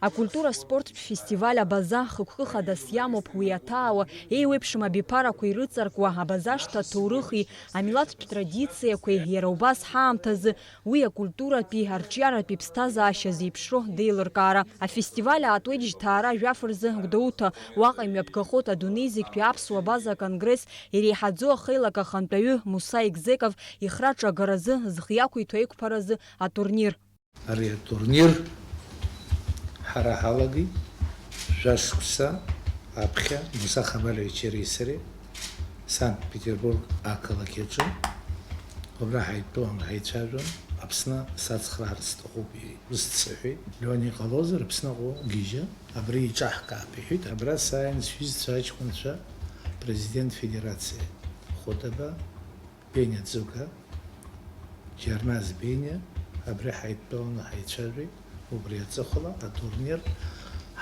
Акультура спорт фестиваль абаза хықәкыхадас иамоуп уи аҭаауа еиуеиԥшым абиԥарақәа ирыҵаркуа абазашҭа аҭоурыхи амилаҭтә традициақәеи иара убас ҳаамҭазы уи акультуратәи арҿиаратәи ԥсҭазаашьа зеиԥшроу деилыркаара. Афестиваль аатуеит Жьҭаара жәаф рзы Гәдоуҭа уаҟа имҩаԥгахоит адунеи зегьтәи аԥсуа база аконгресс иреиҳаӡоу ахеилак ахантәаҩы Муса Игзеков ихраҿагаразы зхы иақәиҭу еиқәԥаразы атурнир. Ари атурнир ҳара ҳалагеит жәашықәса аԥхьа Муса Хамалевич-иареи сареи Санкт-Петербург ақалақь аҿы убра ҳаитәын ҳаицәажәон Аԥсны сацхраарц сҭахуп ус дсыҳәеит. Леон иҟалозар Аԥсныҟа гьежьы абри иҿаҳкаап иҳәеит. Абра сааин сҩызцәа аҷкәынцәа Президент Федерациа Хәыдаба Бениа Ӡука Џьарназ Бениа абри ҳаитәын ҳаицәажәеит. Убри аҵыхәала атурнир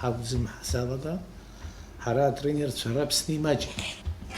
ҳақәӡам ҳзалага ҳара атренерцәа рAԥсны имаҷын.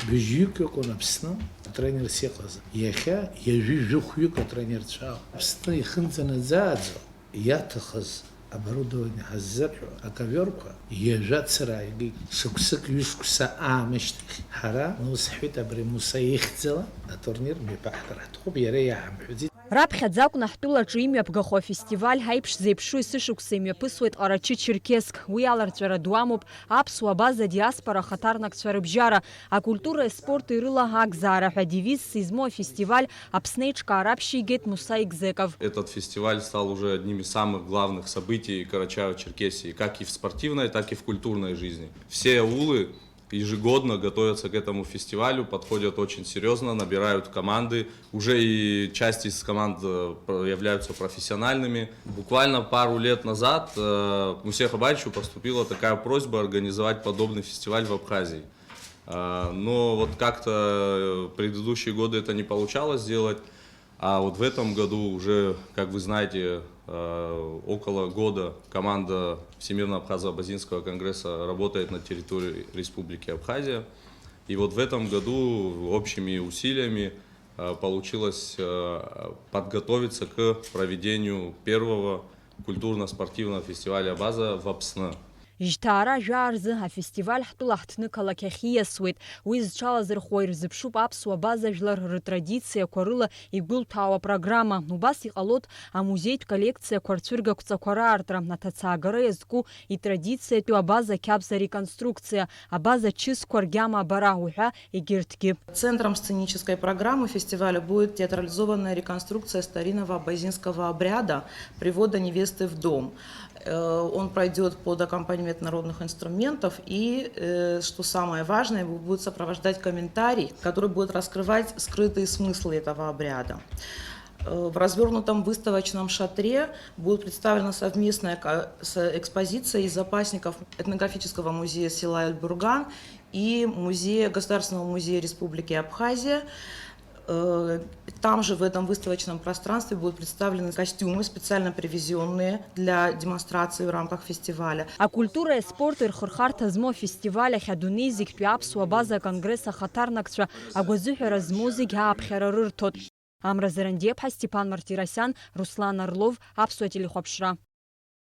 Быжьҩык ыҟан Аԥсны атренерс иҟаз. Иахьа ҩажәи-жәохәҩык атренерцәа ауп. Аԥсны ихынӡанаӡааӡо иаҭахыз оборудование ҳаззырҳәо акаверқәа ҩажәа ацара ааигеит. Шықәсык ҩышықәса аамышьҭахь ҳара ус ҳҳәеит абри Муса ихьӡала атурнир мҩаԥаҳкыр ҳҭахуп иара иааҳамҳәаӡеит. Раԥхьаӡа акәны ҳтәылаҿы имҩаԥгахо афестиваль ҳаиԥш зеиԥшу есышықәса имҩаԥысуеит Ҟарачы Черкесск. Уи аларҵәара ду амоуп аԥсуа база диаспора ахаҭарнакцәа рыбжьара. Акультуреи спорти рыла акзаара ҳәа девизс измоу афестиваль Аԥсны еиҿкаара аԥшьигеит Муса Игзеков. Этот фестиваль стал уже одним из самых главных событий Карачаево-Черкесии, как и в спортивной, так и в культурной жизни. Все аулы ежегодно готовятся к этому фестивалю, подходят очень серьезно, набирают команды. Уже и часть из команд являются профессиональными. Буквально пару лет назад Мусе Хамалевичу поступила такая просьба организовать подобный фестиваль в Абхазии. Но вот как-то предыдущие годы это не получалось сделать. А вот в этом году уже, как вы знаете, около года команда Всемирного Абхазо-Абазинского конгресса работает на территории Республики Абхазия. И вот в этом году общими усилиями получилось подготовиться к проведению первого культурно-спортивного фестиваля база в Аԥсны. Жьҭаара жәаа рзы афестиваль ҳтәыла ҳҭны-қалақь ахь ииасуеит. Уи зҽалазырхуа ирзыԥшуп аԥсуа базажәлар рытрадициақәа рыла игәылҭәаауа программа. Убас иҟалоит амузеитә коллекциақәа рцәыргақәҵақәа раартра, аҭацаагара иазку итрадициатәу абаза қьабза реконструкциа, абаза чысқәа ргьама абара уҳәа егьырҭгьы. Центром сценической программы фестиваля будет театрализованная реконструкция старинного абазинского обряда привода невесты в дом. Он пройдет под аккомпанемент народных инструментов и, что самое важное, будет сопровождать комментарий, который будет раскрывать скрытые смыслы этого обряда. В развернутом выставочном шатре будет представлена совместная экспозиция из запасников этнографического музея села Эльбурган и Государственного музея Республики Абхазия. Там же в этом выставочном пространстве будут представлены костюмы, специально привезенные для демонстрации в рамках фестиваля. Акультура и спорт ирхырхарҭа змоу афестиваль ахь адунеи зегьтәи аԥсуа база аконгресс ахаҭарнакцәа агәазыҳәара змоу зегьы ааԥхьара рырҭоит. Амра Зерандиеԥҳа, Степан Мартиросиан, Руслан Орлов, Аԥсуа телехәаԥшра.